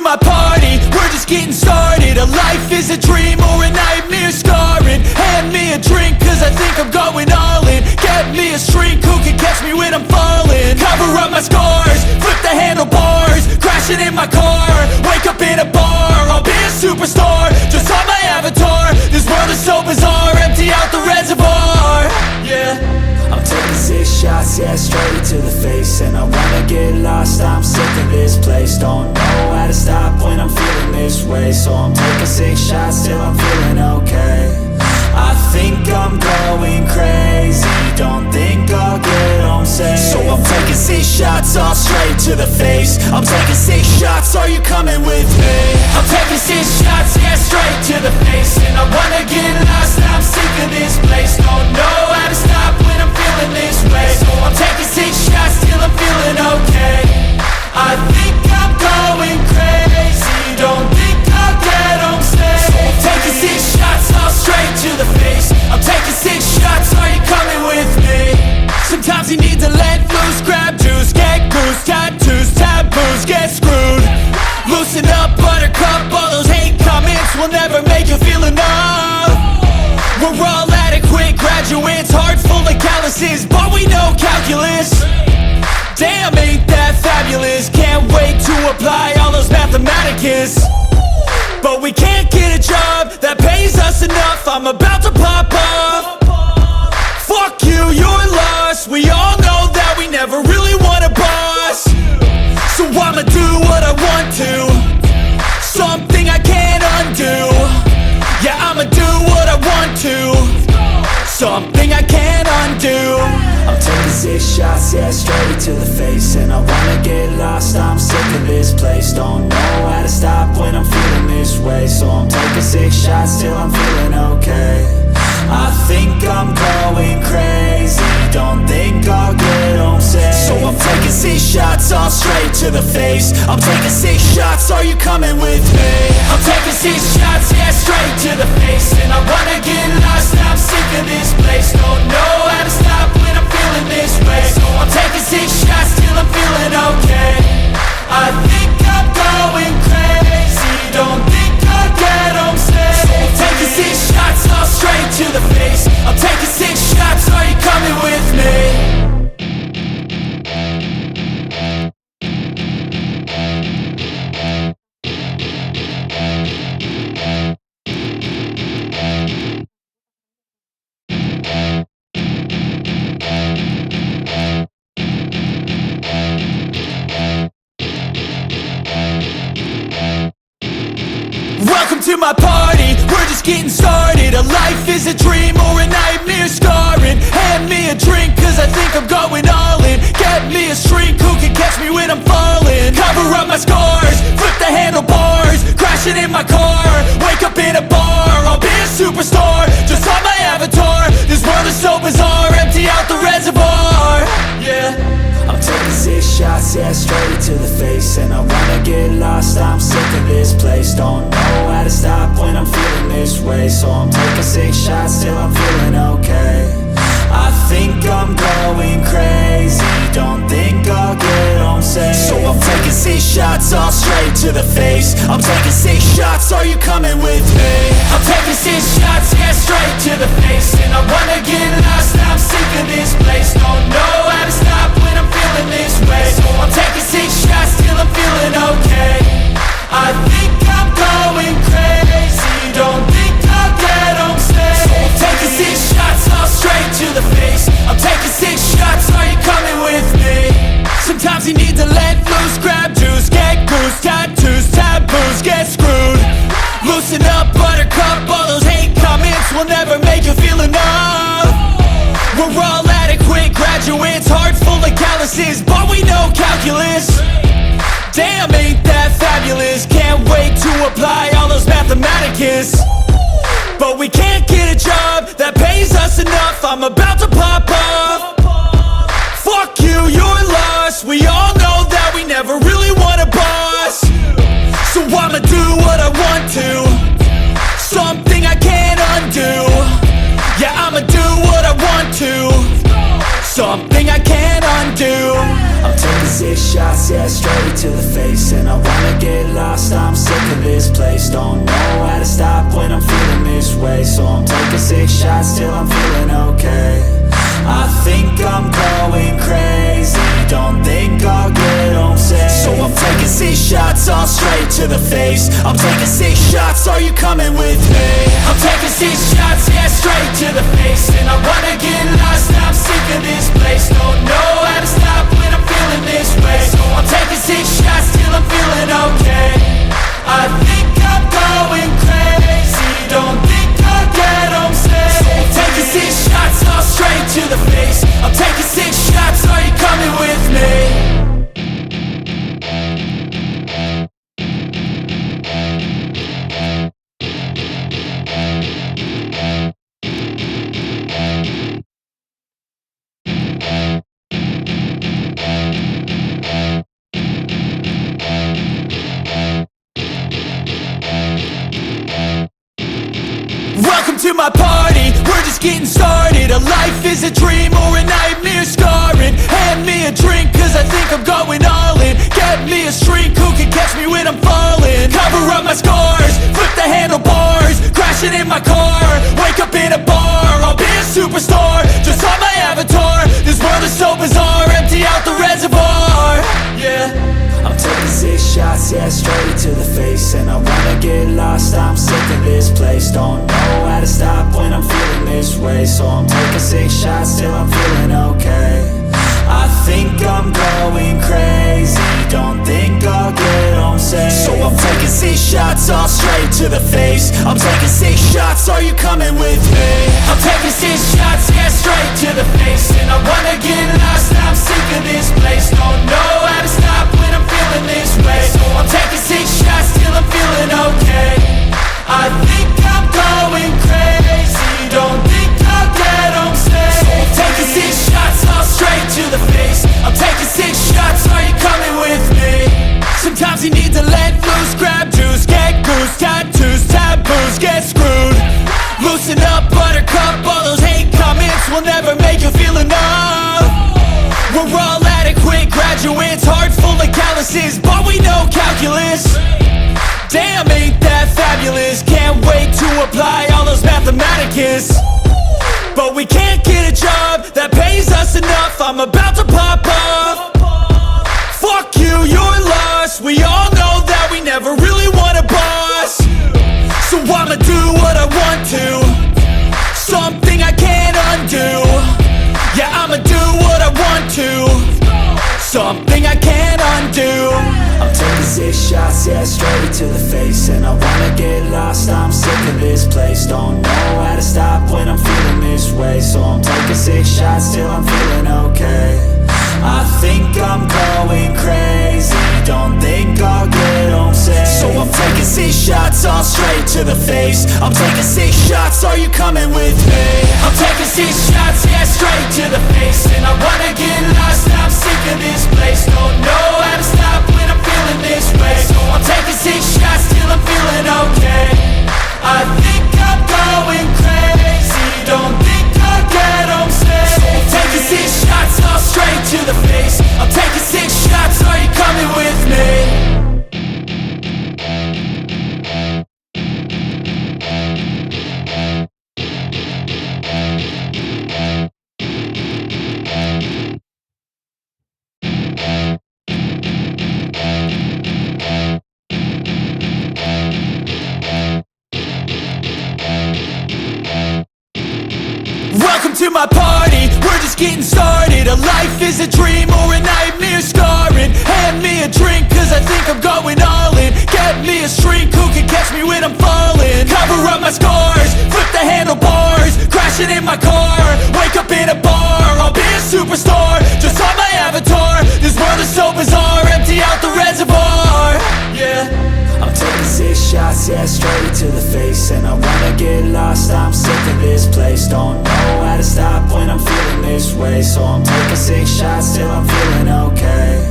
my party, we're just getting started. A life is a dream or a nightmare scarring. Hand me a drink cause I think I'm going all in. Get me a shrink who can catch me when I'm falling. Cover up my scars, flip the handlebars, crashing in my car, wake up in a bar. I'll be a superstar, just on my avatar. This world is so bizarre, empty out the reservoir. Yeah, I'm taking 6 shots, yeah, straight to the face. And I wanna get lost, I'm sick of this place. Don't know how to stop when I'm feeling this way. So I'm taking 6 shots till I'm feeling okay. I think I'm going crazy, don't think I'll get home safe. So I'm taking 6 shots, all straight to the face. I'm taking 6 shots, are you coming with me? I'm taking 6 shots, yeah, straight to the face. And I wanna get lost, I'm sick of this place. Don't know how to stop when I'm feeling this way. So I'm taking 6 shots till I'm feeling okay. I think I'm going crazy, don't think I'll get home safe. So I'm taking 6 shots, all straight to the face. I'm taking 6 shots, are you coming with me? Sometimes you need to let loose, grab juice, get goose, tattoos, taboos, get screwed. Loosen up, buttercup, all those hate comments will never make you feel enough. We're all adequate graduates, hearts full of calluses, but we know calculus. Damn, ain't that fabulous? Can't wait to apply all those mathematicus. But we can't get a job that pays us enough. I'm about to pop off. Fuck you, you're lost. We all know that we never really want a boss. So I'ma do what I want to, something I can't undo. Yeah, I'ma do what I want to, something I can't undo. I'm taking 6 shots, yeah, straight to the face. And I wanna get lost, I'm sick of this place. Don't know how to stop when I'm feeling this way. So I'm taking 6 shots till I'm feeling okay. I think I'm going crazy, don't think I'll get home safe. So I'm taking 6 shots, all straight to the face. I'm taking 6 shots, are you coming with me? I'm taking 6 shots, yeah, straight to the face. And I wanna get lost, I'm sick of this place. Don't know how to stop when I'm feeling this way. So I'm taking 6 shots till I'm feeling okay. I think I'm going crazy, don't think I'll get home safe. So I'm taking 6 shots, all straight to the face. I'm taking 6 shots, are you coming with me? Welcome to my party, we're just getting started. A life is a dream or a nightmare scarring. Hand me a drink cause I think I'm going all in. Get me a shrink who can catch me when I'm falling. Cover up my scars, flip the handlebars, crashing in my car, wake up in a bar. I'll be a superstar, just on my avatar. This world is so bizarre, empty out the reservoir. Yeah, I'm taking 6 shots, yeah, straight to the face. And I wanna get lost, I'm sick of this place. Don't know how to stop when I'm feeling this way. So I'm taking 6 shots till I'm feeling okay. I think I'm going crazy, don't think I'll get home safe. So I'm taking 6 shots, all straight to the face. I'm taking 6 shots, are you coming with me? I'm taking 6 shots, yeah, straight to the face. And I wanna get lost, I'm sick of this place. Don't know how to stop when I'm feeling this way. So I'm taking 6 shots till I'm feeling okay. I think I'm going crazy, don't think I'll get home safe. So I'm taking 6 shots, all straight to the face. I'm taking 6 shots, are you coming with me? Sometimes you need to let loose, grab juice, get goose, tattoos, taboos, get screwed. Loosen up, buttercup, all those hate comments will never make you feel enough. We're all adequate graduates, hearts full of calluses, but we know calculus. Damn, ain't that fabulous? Can't wait to apply all those mathematicus. But we can't get a job that pays us enough. I'm about to pop off. Fuck you, you're lost. We all know that we never really want a boss. So I'ma do what I want to, something I can't undo. Yeah, I'ma do what I want to, something I can't undo. I'm taking 6 shots, yeah, straight to the face. And I wanna get lost, I'm sick of this place. Don't know how to stop when I'm feeling this way. So I'm taking 6 shots till I'm feeling okay. I think I'm going crazy, don't think I'll get home safe. So I'm taking 6 shots all straight to the face. I'm taking 6 shots, are you coming with me? I'm taking 6 shots, yeah, straight to the face. And I wanna get lost, I'm sick of this place. Don't know how to stop when I'm feeling this way. So I'm taking 6 shots till I'm feeling okay. I think I'm going crazy, don't think I'll get home safe. So I'm taking 6 shots all straight to the face. I'm taking 6 shots, are you coming with me? Welcome to my party, we're just getting started. A life is a dream or a nightmare scarring. Hand me a drink cause I think I'm going all in. Get me a shrink who can catch me when I'm falling. Cover up my scars, flip the handlebars, crashing in my car, wake up in a bar. I'll be a superstar, just on my avatar. This world is so bizarre, empty out the reservoir. Yeah, I'm taking 6 shots, yeah, straight to the face. And I wanna get lost, I'm sick of this place. Don't know how to stop when I'm feeling this way. So I'm taking 6 shots till I'm feeling okay. I think I'm going crazy, don't think I'll get home safe. So I'm taking 6 shots all straight to the face. I'm taking 6 shots, are you coming with me? I'm taking 6 shots, yeah, straight to the face. And I wanna get lost, I'm sick of this place. Don't know how to stop when I'm feeling this way. So I'm taking 6 shots till I'm feeling okay. I think I'm going crazy, don't think I'll get home safe. So I'm taking 6 shots all straight to the face. I'm taking 6 shots, are you coming with me? Sometimes you need to let loose, grab juice, get goose, tattoos, taboos, get screwed. Loosen up, buttercup, all those hate comments will never make you feel enough. We're all adequate graduates, heart full of calluses, but we know calculus. Damn, ain't that fabulous? Can't wait to apply all those mathematicus. But we can't get a job that pays us enough. I'm about to pop off. Fuck you, you're lost. We all know that we never really want a boss. So I'ma do what I want to, something I can't undo. Yeah, I'ma do what I want to, something I can't undo. I'm taking 6 shots, yeah, straight to the face. And I wanna get lost, I'm sick of this place. Don't know how to stop when I'm feeling this way. So I'm taking 6 shots till I'm feeling okay. I think I'm going crazy, don't think I'll get home safe. So I'm taking 6 shots all straight to the face. I'm taking 6 shots, are you coming with me? I'm taking 6 shots, yeah, straight to the face. And I wanna get lost, I'm sick of this place. Don't know how to stop when I'm feeling this way. So I'm taking 6 shots till I'm feeling okay. I think I'm going crazy, don't think I'll get home safe. So I'm taking 6 shots all straight to the face. I'm taking 6 shots, are you coming with me? Welcome to my party, we're just getting started. A life is a dream or a nightmare scarring. Hand me a drink cause I think I'm going all in. Get me a shrink who can catch me when I'm falling. Cover up my scars, flip the handlebars, crashing in my car, wake up in a bar. I'll be a superstar, just on my avatar. This world is so bizarre, empty out the reservoir. Yeah, I'm taking 6 shots, yeah, straight to the face. And I wanna get lost, I'm sick of this place. Don't know how to stop when I'm feeling this way. So I'm taking 6 shots till I'm feeling okay.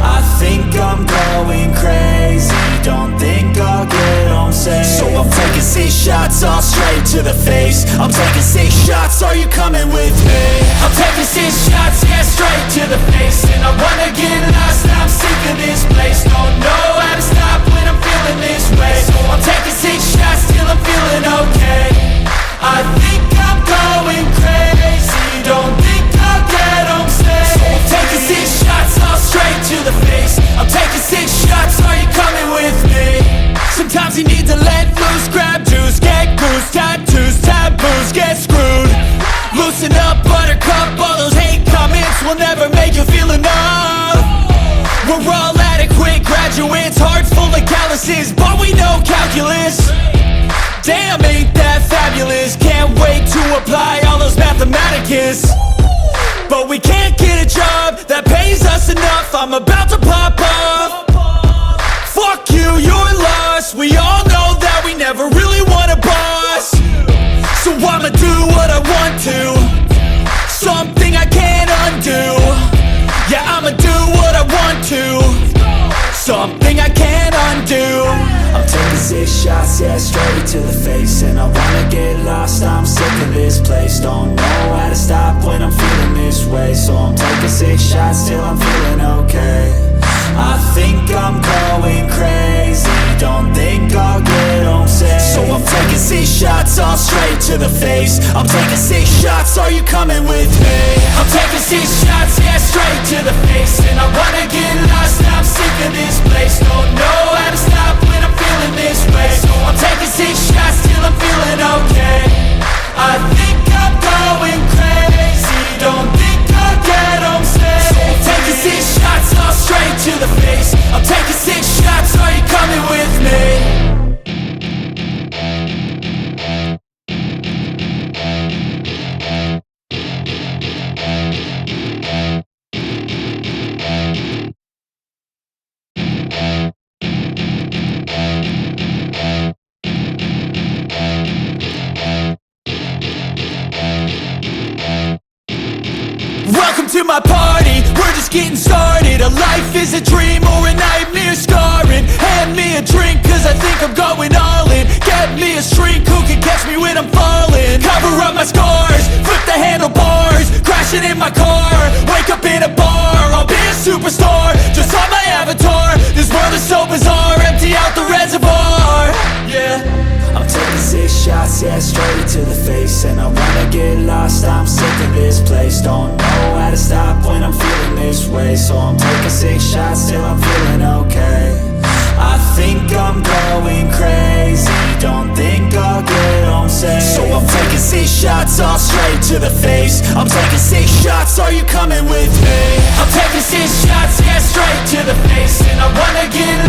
I think I'm going crazy, don't think I'll get home safe. so I'm taking 6 shots all straight to to the face. I'm taking 6 shots, are you coming with me? I'm taking 6 shots, yeah, straight to the face. And I wanna get lost, I'm sick of this place. Don't know how to stop when I'm feeling this way. So I'm taking 6 shots till I'm feeling okay. I think I'm going crazy, don't think I'll get home safe. So I'm taking 6 shots, all straight to the face. I'm taking 6 shots, are you coming with me? Sometimes you need to let loose, grab juice, get goose, tattoos, taboos, get screwed. Loosen up, buttercup, all those hate comments will never make you feel enough. We're all adequate graduates, hearts full of calluses, but we know calculus. Damn, ain't that fabulous? Can't wait to apply all those mathematicus. But we can't get a job that pays us enough. I'm about to pop up. Fuck you, you're lost. We all know that we never really want a boss. So I'ma do what I want to, something I can't undo. Yeah, I'ma do what I want to, something I can't undo. I'm taking 6 shots, yeah, straight to the face. And I wanna get lost, I'm sick of this place. Don't know how to stop when I'm feeling this way. So I'm taking 6 shots till I'm feeling okay. I think I'm going crazy, don't think I'll get home safe. So I'm taking 6 shots, all straight to the face. I'm taking 6 shots, are you coming with me? I'm taking 6 shots, yeah, straight to the face. And I wanna get lost, I'm sick of this place. Don't know how to stop when I'm feeling this way. So I'm taking 6 shots till I'm feeling okay. I think I'm going crazy, don't think I'll get home safe. So I'm taking 6 shots, all straight to the face. I'm taking 6 shots, are you coming with me? Welcome to my party, we're just getting started. A life is a dream or a nightmare scarring. Hand me a drink cause I think I'm going all in. Get me a shrink who can catch me when I'm falling. Cover up my scars, flip the handlebars, crashing in my car, wake up in a bar. I'll be a superstar, just on my avatar. This world is so bizarre, empty out the reservoir. Yeah, I'm taking 6 shots, yeah, straight to the face. And I wanna get lost, I'm sick of this place. Don't know how to stop when I'm feeling this way. So I'm taking 6 shots till I'm feeling okay. I think I'm going crazy, don't think I'll get home safe. So I'm taking 6 shots, all straight to the face. I'm taking 6 shots, are you coming with me? I'm taking 6 shots, yeah, straight to the face. And I wanna get